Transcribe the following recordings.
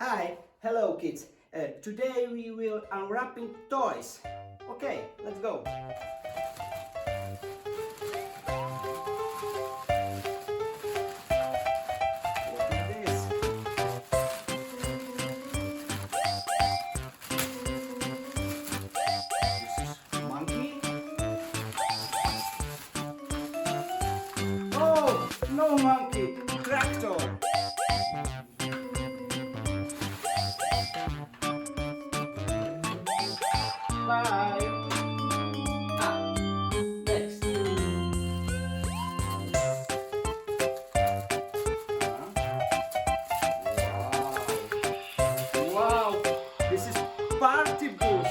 Hi, hello kids. Today we will unwrapping toys. Okay, let's go. What is this? This is monkey. Oh, no monkey, tractor. Bye. Next. Wow. Wow. This is party bus.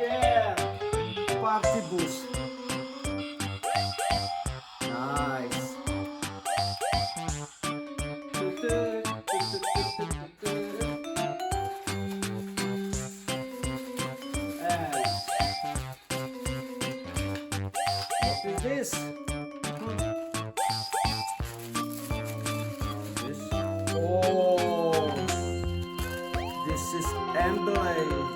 Yeah. Party bus. Nice. What is this? This? Oh, this is ambulance.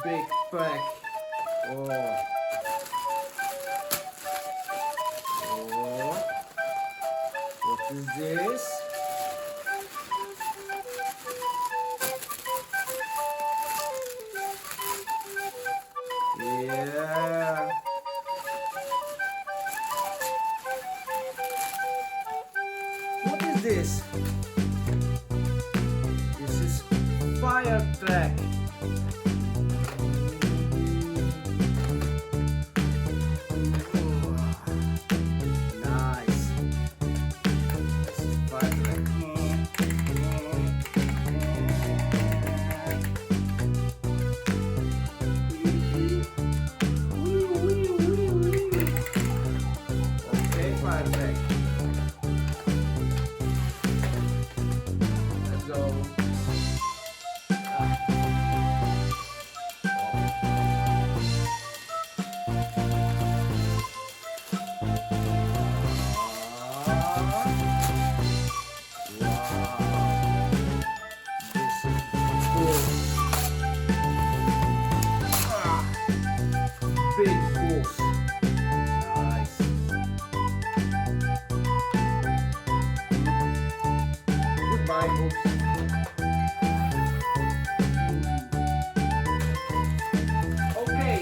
Big pack. Oh. Oh. What is this? Yeah. What is this? This is fire truck. Let's go. Big books. Nice. Goodbye, books. Okay.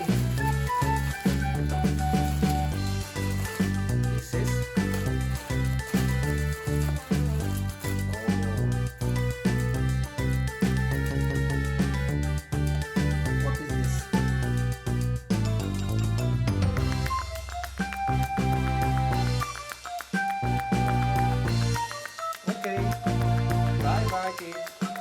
This is. What is this? Okay. Bye bye, kids.